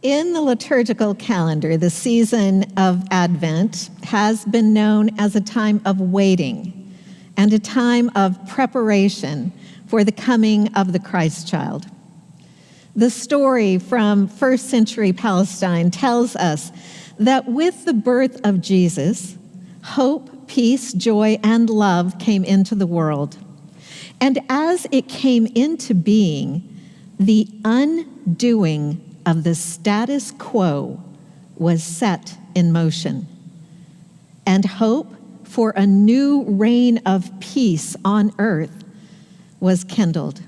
In the liturgical calendar, the season of Advent has been known as a time of waiting and a time of preparation for the coming of the Christ child. The story from first century Palestine tells us that with the birth of Jesus, hope, peace, joy, and love came into the world. And as it came into being, the undoing of the status quo was set in motion, and hope for a new reign of peace on earth was kindled.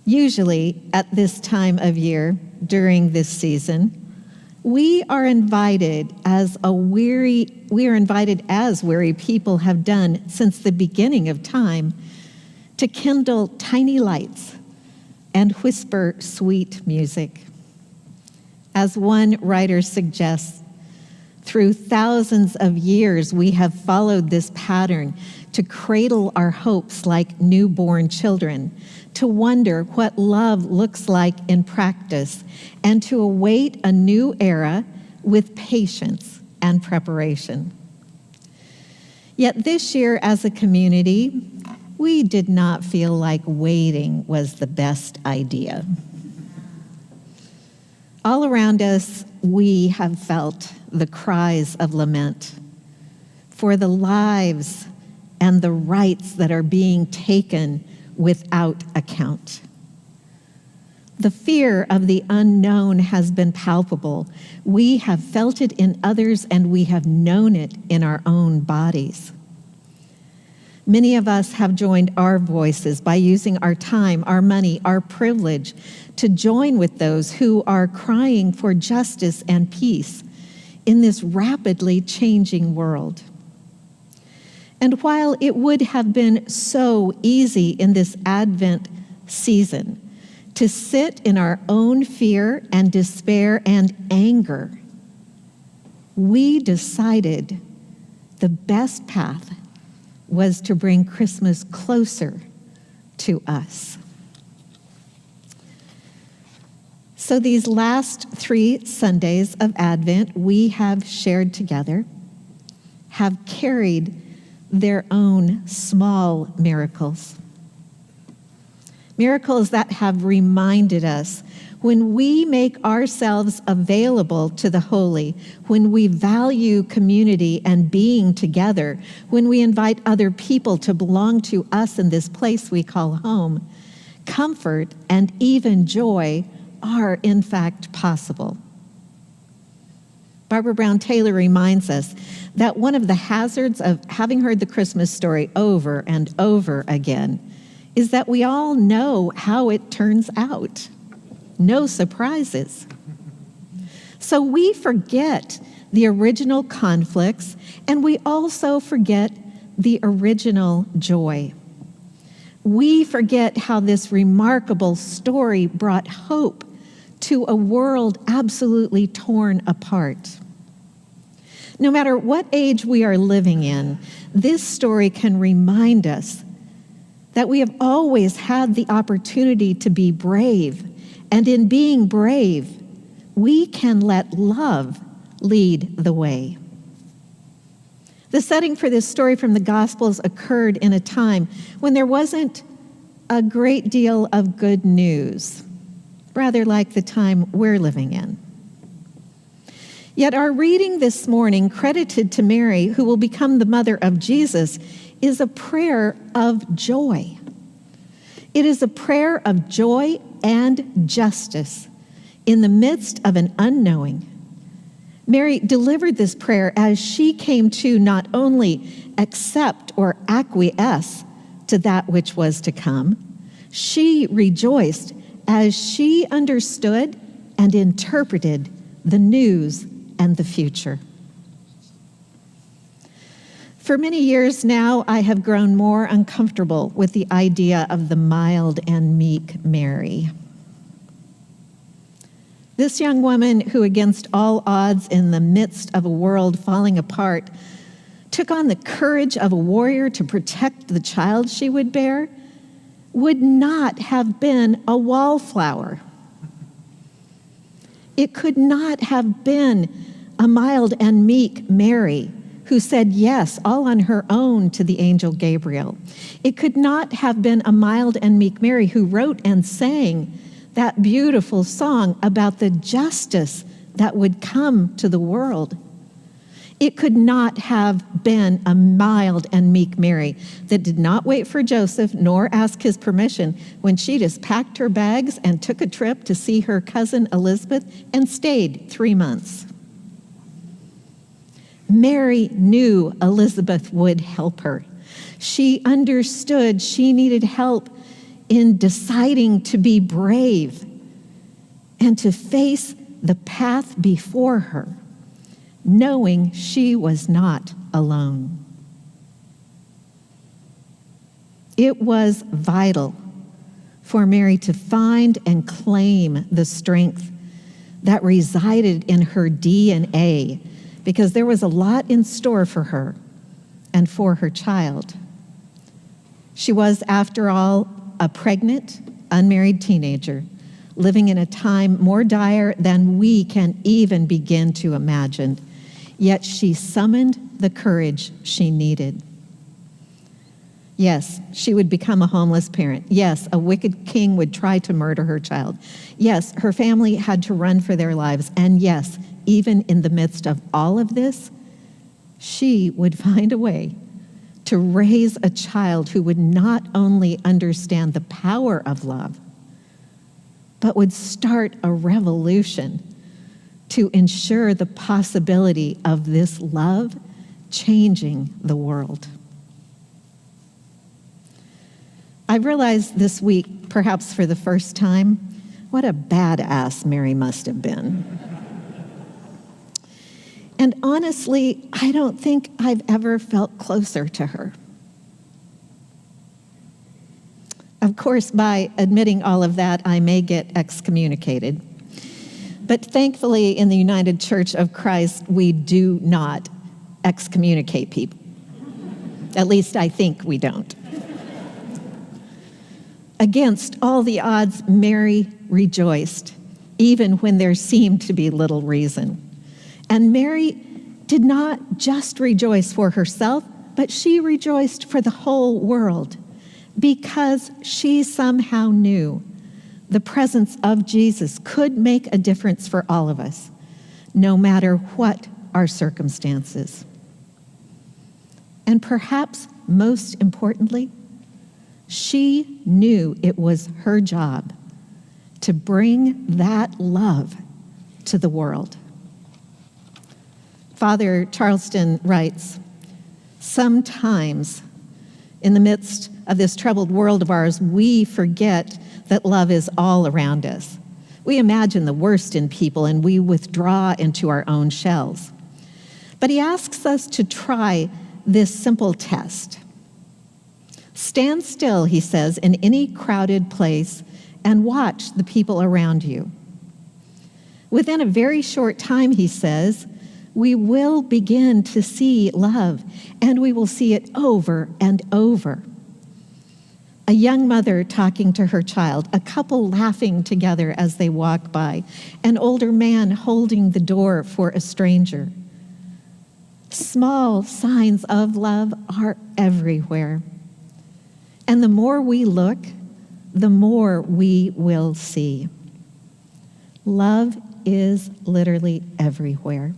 Usually at this time of year, during this season, we are invited as weary people have done since the beginning of time to kindle tiny lights and whisper sweet music. As one writer suggests, through thousands of years, we have followed this pattern to cradle our hopes like newborn children, to wonder what love looks like in practice, and to await a new era with patience and preparation. Yet this year, as a community, we did not feel like waiting was the best idea. All around us, we have felt the cries of lament for the lives and the rights that are being taken without account. The fear of the unknown has been palpable. We have felt it in others, and we have known it in our own bodies. Many of us have joined our voices by using our time, our money, our privilege to join with those who are crying for justice and peace in this rapidly changing world. And while it would have been so easy in this Advent season to sit in our own fear and despair and anger, we decided the best path was to bring Christmas closer to us. So these last 3 Sundays of Advent we have shared together have carried their own small miracles. Miracles that have reminded us when we make ourselves available to the holy, when we value community and being together, when we invite other people to belong to us in this place we call home, comfort and even joy are in fact possible. Barbara Brown Taylor reminds us that one of the hazards of having heard the Christmas story over and over again is that we all know how it turns out. No surprises. So we forget the original conflicts, and we also forget the original joy. We forget how this remarkable story brought hope to a world absolutely torn apart. No matter what age we are living in, this story can remind us that we have always had the opportunity to be brave. And in being brave, we can let love lead the way. The setting for this story from the Gospels occurred in a time when there wasn't a great deal of good news, rather like the time we're living in. Yet our reading this morning, credited to Mary, who will become the mother of Jesus, is a prayer of joy. It is a prayer of joy and justice in the midst of an unknowing. Mary delivered this prayer as she came to not only accept or acquiesce to that which was to come, she rejoiced as she understood and interpreted the news and the future. For many years now, I have grown more uncomfortable with the idea of the mild and meek Mary. This young woman who, against all odds in the midst of a world falling apart, took on the courage of a warrior to protect the child she would bear, would not have been a wallflower. It could not have been a mild and meek Mary who said yes all on her own to the angel Gabriel. It could not have been a mild and meek Mary who wrote and sang that beautiful song about the justice that would come to the world. It could not have been a mild and meek Mary that did not wait for Joseph nor ask his permission when she just packed her bags and took a trip to see her cousin Elizabeth and stayed 3 months. Mary knew Elizabeth would help her. She understood she needed help in deciding to be brave and to face the path before her, knowing she was not alone. It was vital for Mary to find and claim the strength that resided in her DNA, because there was a lot in store for her and for her child. She was, after all, a pregnant, unmarried teenager, living in a time more dire than we can even begin to imagine. Yet she summoned the courage she needed. Yes, she would become a homeless parent. Yes, a wicked king would try to murder her child. Yes, her family had to run for their lives. And yes, even in the midst of all of this, she would find a way to raise a child who would not only understand the power of love, but would start a revolution to ensure the possibility of this love changing the world. I realized this week, perhaps for the first time, what a badass Mary must have been. And honestly, I don't think I've ever felt closer to her. Of course, by admitting all of that, I may get excommunicated. But thankfully, in the United Church of Christ, we do not excommunicate people. At least I think we don't. Against all the odds, Mary rejoiced, even when there seemed to be little reason. And Mary did not just rejoice for herself, but she rejoiced for the whole world, because she somehow knew the presence of Jesus could make a difference for all of us, no matter what our circumstances. And perhaps most importantly, she knew it was her job to bring that love to the world. Father Charleston writes, "Sometimes in the midst of this troubled world of ours, we forget that love is all around us. We imagine the worst in people and we withdraw into our own shells." But he asks us to try this simple test. Stand still, he says, in any crowded place and watch the people around you. Within a very short time, he says, we will begin to see love, and we will see it over and over. A young mother talking to her child, a couple laughing together as they walk by, an older man holding the door for a stranger. Small signs of love are everywhere. And the more we look, the more we will see. Love is literally everywhere.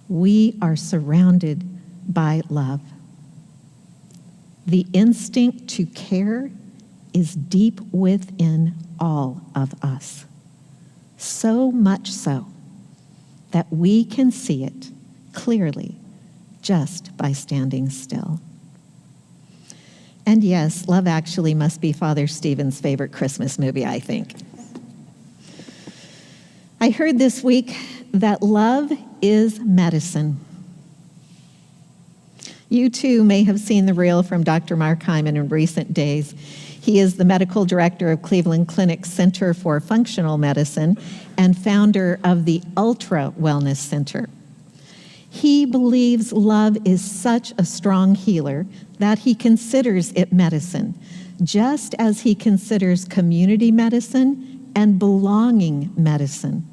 We are surrounded by love. The instinct to care is deep within all of us. So much so that we can see it clearly just by standing still. And yes, Love Actually must be Father Stephen's favorite Christmas movie, I think. I heard this week that love is medicine. You too may have seen the reel from Dr. Mark Hyman in recent days. He is the medical director of Cleveland Clinic's Center for Functional Medicine and founder of the Ultra Wellness Center. He believes love is such a strong healer that he considers it medicine, just as he considers community medicine and belonging medicine.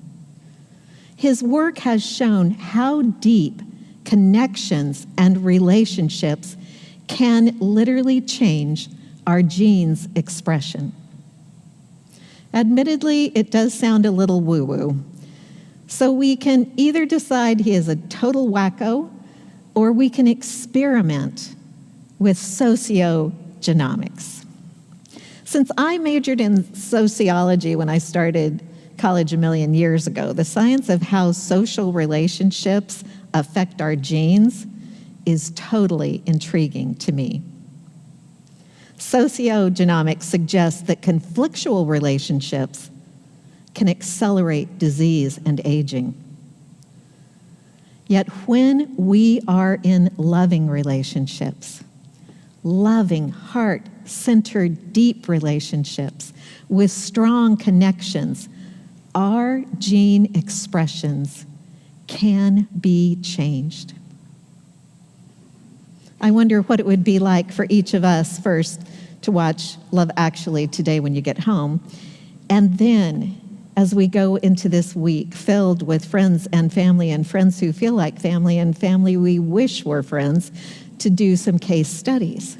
His work has shown how deep connections and relationships can literally change our genes' expression. Admittedly, it does sound a little woo-woo. So we can either decide he is a total wacko, or we can experiment with sociogenomics. Since I majored in sociology when I started college a million years ago, the science of how social relationships affect our genes is totally intriguing to me. Sociogenomics suggests that conflictual relationships can accelerate disease and aging. Yet when we are in loving relationships, loving, heart-centered, deep relationships with strong connections, our gene expressions can be changed. I wonder what it would be like for each of us first to watch Love Actually today when you get home, and then as we go into this week filled with friends and friends who feel like family and family we wish were friends, to do some case studies.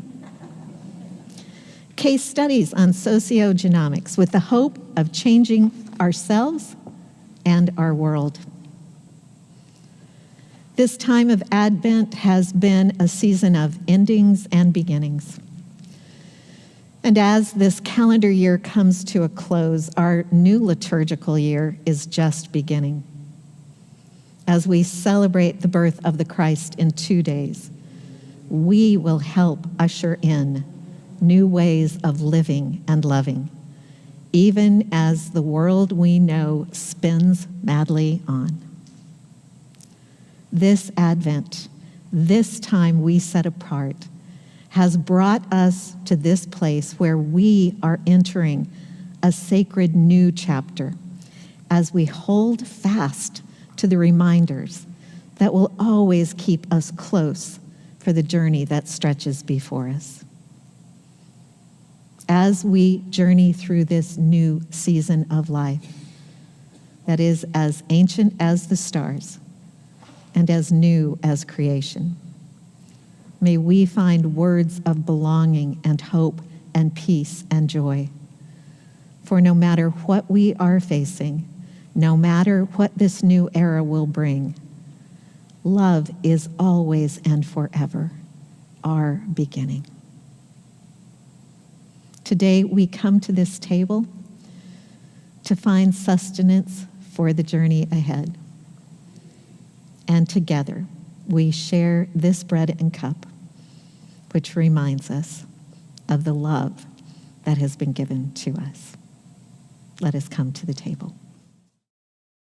Case studies on sociogenomics with the hope of changing ourselves and our world. This time of Advent has been a season of endings and beginnings. And as this calendar year comes to a close, our new liturgical year is just beginning. As we celebrate the birth of the Christ in 2 days, we will help usher in new ways of living and loving, even as the world we know spins madly on. This Advent, this time we set apart, has brought us to this place where we are entering a sacred new chapter as we hold fast to the reminders that will always keep us close for the journey that stretches before us. As we journey through this new season of life that is as ancient as the stars and as new as creation, may we find words of belonging and hope and peace and joy. For no matter what we are facing, no matter what this new era will bring, love is always and forever our beginning. Today we come to this table to find sustenance for the journey ahead. And together we share this bread and cup, which reminds us of the love that has been given to us. Let us come to the table.